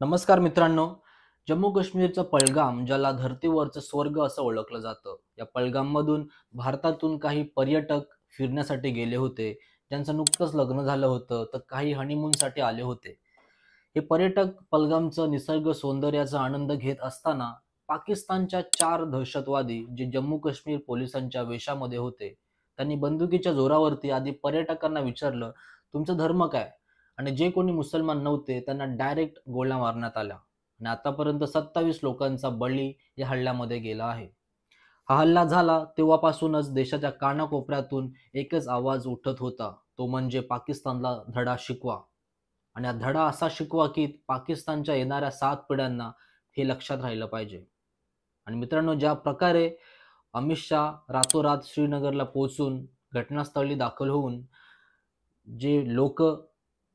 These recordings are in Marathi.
नमस्कार मित्रांनो. जम्मू काश्मीरचं पहलगाम, ज्याला धर्तीवरचं स्वर्ग असं ओळखलं जातं, या पहलगाममधून भारतातून काही पर्यटक फिरण्यासाठी गेले होते. ज्यांचं नुकतंच लग्न झालं होतं, तर काही हनीमूनसाठी आले होते. हे पर्यटक पहलगामचं निसर्ग सौंदर्याचा आनंद घेत असताना पाकिस्तानच्या 4 दहशतवादी, जे जम्मू काश्मीर पोलिसांच्या वेशामध्ये होते, त्यांनी बंदुकीच्या जोरावरती आधी पर्यटकांना विचारलं, "तुमचा धर्म काय?" आणि जे कोणी मुसलमान नव्हते त्यांना डायरेक्ट गोळ्या मारण्यात आल्या आणि आतापर्यंत 27 लोकांचा बळी या हल्ल्यामध्ये गेला आहे. हा हल्ला झाला तेव्हापासूनच देशाच्या कानाकोपऱ्यातून एकच आवाज उठत होता, तो म्हणजे पाकिस्तानला धडा शिकवा. आणि हा धडा असा शिकवा की पाकिस्तानच्या येणाऱ्या 7 पिढ्यांना हे लक्षात राहिलं पाहिजे. आणि मित्रांनो, ज्या प्रकारे अमित शहा रातोरात श्रीनगरला पोहोचून घटनास्थळी दाखल होऊन जे लोक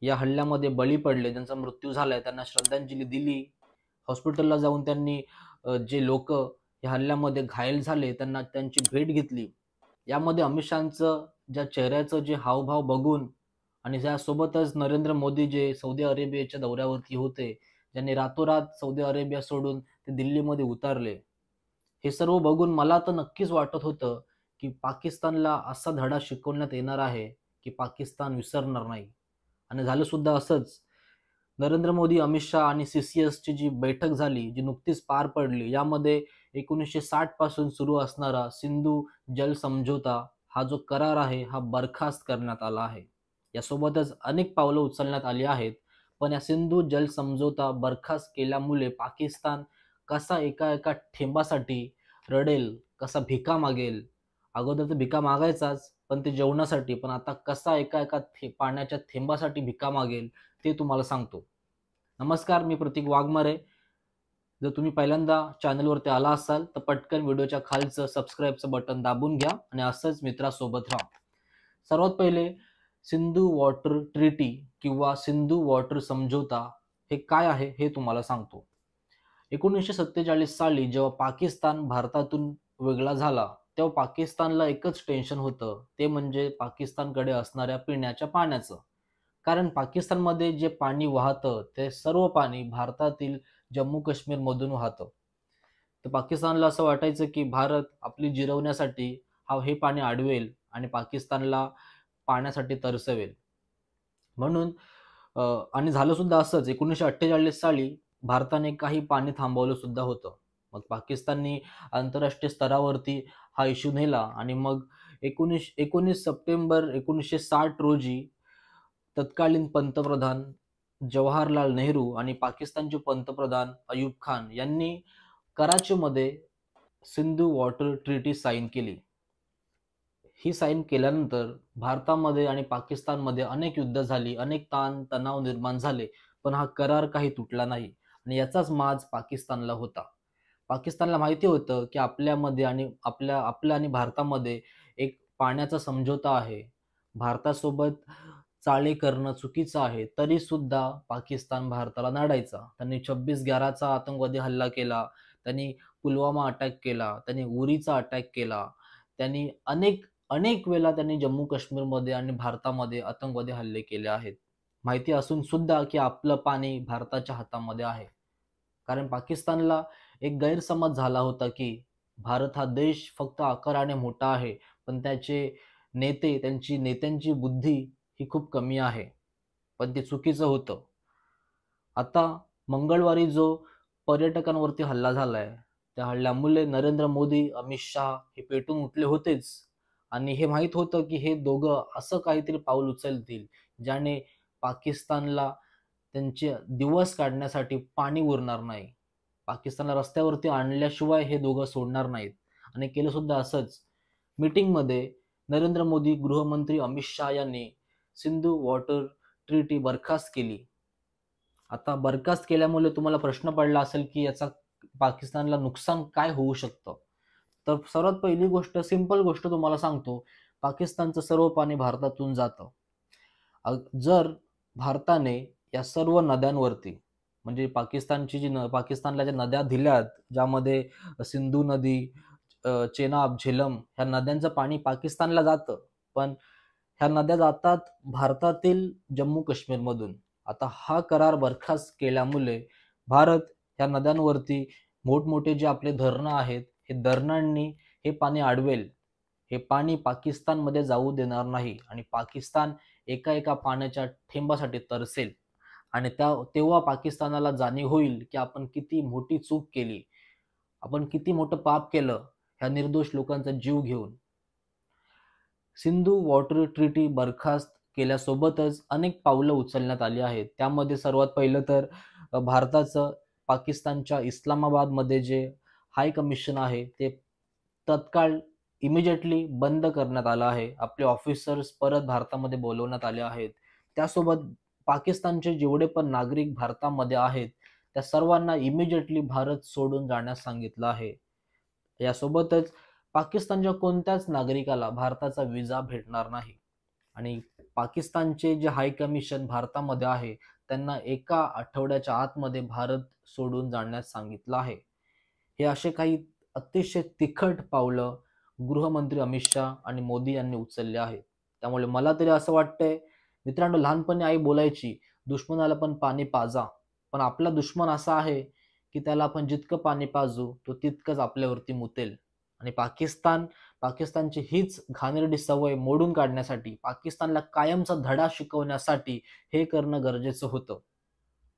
या हल्ल्यामध्ये बळी पडले, ज्यांचा मृत्यू झालाय, त्यांना श्रद्धांजली दिली. हॉस्पिटलला जाऊन त्यांनी जे लोक या हल्ल्यामध्ये घायल झाले त्यांना त्यांची भेट घेतली. यामध्ये अमित शहाचं ज्या चेहऱ्याचं जे हावभाव बघून आणि त्यासोबतच नरेंद्र मोदी जे सौदी अरेबियाच्या दौऱ्यावरती होते, ज्यांनी रातोरात सौदी अरेबिया सोडून ते दिल्लीमध्ये उतरले. हे सर्व बघून मला तर नक्कीच वाटत होतं, की पाकिस्तानला असा धडा शिकवण्यात येणार आहे, की पाकिस्तान विसरणार नाही. आणि झालं सुद्धा असंच. नरेंद्र मोदी, अमित शहा आणि सी-सी-एसची जी बैठक झाली, जी नुकतीच पार पडली, यामध्ये 1960 पासून सुरू असणारा सिंधू जल समझोता हा जो करार आहे, हा बरखास्त करण्यात आला आहे. यासोबतच अनेक पावलं उचलण्यात आली आहेत. पण या सिंधू जल समझोता बरखास्त केल्यामुळे पाकिस्तान कसा एका एका थेंबासाठी रडेल, कसा भिका मागेल. अगोदर तर भिका मागायचाच, पण ते जेवणासाठी. पण आता कसा एका एका पाण्याच्या थेंबासाठी भिका मागेल, ते तुम्हाला सांगतो. नमस्कार, मी प्रतीक वाघमारे. जर तुम्ही पहिल्यांदा चॅनलवरती आला असाल, तर पटकन व्हिडिओच्या खालचं सबस्क्राईबचं बटन दाबून घ्या आणि असंच मित्रासोबत राहा. सर्वात पहिले सिंधू वॉटर ट्रीटी किंवा सिंधू वॉटर समझोता हे काय आहे, हे तुम्हाला सांगतो. 1947 साली जेव्हा पाकिस्तान भारतातून वेगळा झाला, तेव्हा पाकिस्तानला एकच टेन्शन होतं, ते म्हणजे पाकिस्तानकडे असणाऱ्या पिण्याच्या पाण्याचं. कारण पाकिस्तानमध्ये जे पाणी वाहतं, ते सर्व पाणी भारतातील जम्मू काश्मीरमधून वाहतं. तर पाकिस्तानला असं वाटायचं, की भारत आपली जिरवण्यासाठी हे पाणी अडवेल आणि पाकिस्तानला पाण्यासाठी तरसवेल. म्हणून अ, आणि झालं सुद्धा असंच. 1948 साली भारताने काही पाणी थांबवलं सुद्धा होतं. मग पाकिस्ताननी आंतरराष्ट्रीय स्तरावरती हा इश्यू नेला आणि मग 19 सप्टेंबर 1960 रोजी तत्कालीन पंतप्रधान जवाहरलाल नेहरू आणि पाकिस्तानचे पंतप्रधान अयूब खान यांनी कराचीमध्ये सिंधू वॉटर ट्रीटी साइन केली. ही साइन केल्यानंतर भारतामध्ये आणि पाकिस्तानमध्ये अनेक युद्ध झाली, अनेक ताण-तणाव निर्माण झाले, पण हा करार काही तुटला नाही आणि याचाच माज पाकिस्तानला होता. पाकिस्तानला माहिती होतं, की आपल्यामध्ये आणि आपल्या आणि भारतामध्ये एक पाण्याचा समझोता आहे. भारतासोबत चाळे करणं चुकीचं आहे, तरीसुद्धा पाकिस्तान भारताला नाडायचा. त्यांनी 26/11चा आतंकवादी हल्ला केला, त्यांनी पुलवामा अटॅक केला, त्यांनी उरीचा अटॅक केला, त्यांनी अनेक वेळेला त्यांनी जम्मू काश्मीरमध्ये आणि भारतामध्ये आतंकवादी हल्ले केले आहेत. माहिती असून सुद्धा, की आपलं पाणी भारताच्या हातामध्ये आहे. कारण पाकिस्तानला एक गैरसमज झाला होता, की भारत हा देश फक्त आकाराने मोठा आहे, पण त्याचे त्यांची नेत्यांची बुद्धी ही खूप कमी आहे. पण ते चुकीचं होतं. आता मंगळवारी जो पर्यटकांवरती हल्ला झालाय, त्या हल्ल्यामुळे नरेंद्र मोदी, अमित शहा हे पेटून उठले होतेच आणि हे माहीत होतं, की हे दोघं असं काहीतरी पाऊल उचलतील, ज्याने पाकिस्तानला त्यांचे दिवस काढण्यासाठी पाणी उरणार नाही. पाकिस्तानला रस्त्यावरती आणल्याशिवाय हे दोघं सोडणार नाहीत आणि केलं सुद्धा असंच. मीटिंगमध्ये नरेंद्र मोदी, गृहमंत्री अमित शहा यांनी सिंधू वॉटर ट्रीटी बरखास्त केली. आता बरखास्त केल्यामुळे तुम्हाला प्रश्न पडला असेल, की याचा पाकिस्तानला नुकसान काय होऊ शकतं? तर सर्वात पहिली गोष्ट, सिंपल गोष्ट तुम्हाला सांगतो, पाकिस्तानचं सर्व पाणी भारतातून जातं. जर भारताने या सर्व नद्यांवरती म्हणजे पाकिस्तानला ज्या नद्या दिल्यात, ज्यामध्ये सिंधू नदी, चेनाब, झेलम ह्या नद्यांचं पाणी पाकिस्तानला जातं. पण ह्या नद्या जातात भारतातील जम्मू काश्मीरमधून. आता हा करार बरखास्त केल्यामुळे भारत ह्या नद्यांवरती मोठमोठे जे आपले धरणं आहेत, हे धरणांनी हे पाणी अडवेल. हे पाणी पाकिस्तानमध्ये जाऊ देणार नाही आणि पाकिस्तान एका एका पाण्याच्या थेंबासाठी तरसेल आणि तेव्हा पाकिस्तानाला जाणीव होईल की आपण किती मोठी चूक केली, आपण किती मोठं पाप केलं ह्या निर्दोष लोकांचा जीव घेऊन. सिंधू वॉटर ट्रीटी बरखास्त केल्यासोबतच अनेक पावलं उचलण्यात आली आहेत. त्यामध्ये सर्वात पहिलं तर भारताचं पाकिस्तानच्या इस्लामाबादमध्ये जे हाय कमिशन आहे ते तत्काळ इमिजिएटली बंद करण्यात आलं आहे. आपले ऑफिसर्स परत भारतामध्ये बोलवण्यात आले आहेत. त्यासोबत पाकिस्तानचे जेवढे पण नागरिक भारतामध्ये आहेत त्या सर्वांना इमिजिएटली भारत सोडून जाण्यास सांगितलं आहे. यासोबतच पाकिस्तानच्या कोणत्याच नागरिकाला भारताचा विजा भेटणार नाही आणि पाकिस्तानचे जे हाय कमिशन भारतामध्ये आहे त्यांना एका आठवड्याच्या आतमध्ये भारत सोडून जाण्यास सांगितलं आहे. हे असे काही अतिशय तिखट पावलं गृहमंत्री अमित शहा आणि मोदी यांनी उचलले आहेत. त्यामुळे मला तरी असं वाटतंय मित्रांनो, लहानपणी आई बोलायची दुश्मनाला पण पाणी पाजा, पण आपला दुश्मन असा आहे की त्याला आपण जितकं पाणी पाजू तो तितकंच आपल्यावरती मुतेल. आणि पाकिस्तानची हीच घाणेरडी सवय मोडून काढण्यासाठी, पाकिस्तानला कायमचा धडा शिकवण्यासाठी हे करणं गरजेचं होतं.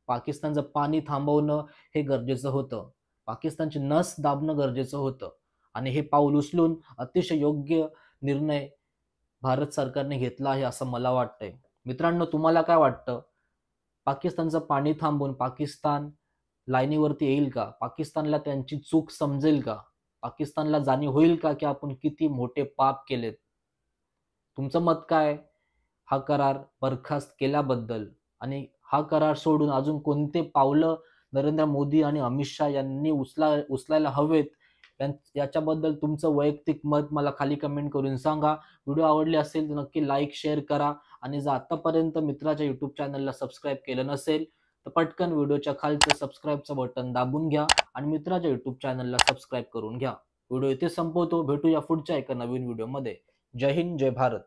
पाकिस्तानचं पाणी थांबवणं हे गरजेचं होतं. पाकिस्तानची नस दाबणं गरजेचं होतं आणि हे पाऊल उचलून अतिशय योग्य निर्णय भारत सरकारने घेतला आहे असं मला वाटतंय. मित्रांनो, तुम्हाला काय वाटतं? पाकिस्तानचं पाणी थांबून पाकिस्तान लाईनीवरती येईल का? पाकिस्तानला त्यांची चूक समजेल का? पाकिस्तानला जाणीव होईल का की आपण किती मोठे पाप केलेत? तुमचं मत काय? हा करार बरखास्त केल्याबद्दल आणि हा करार सोडून अजून कोणते पावलं नरेंद्र मोदी आणि अमित शहा यांनी उचलायला हवेत याच्याबद्दल तुमचं वैयक्तिक मत मला खाली कमेंट करून सांगा. व्हिडिओ आवडले असेल तर नक्की लाईक शेअर करा आणि जर आतापर्यंत मित्राच्या युट्यूब चॅनलला सबस्क्राईब केलं नसेल तर पटकन व्हिडिओच्या खालचं सबस्क्राईबचं बटन दाबून घ्या आणि मित्राच्या युट्यूब चॅनलला सबस्क्राईब करून घ्या. व्हिडिओ इथे संपवतो. भेटूया पुढच्या एका नवीन व्हिडिओमध्ये. जय हिंद, जय भारत.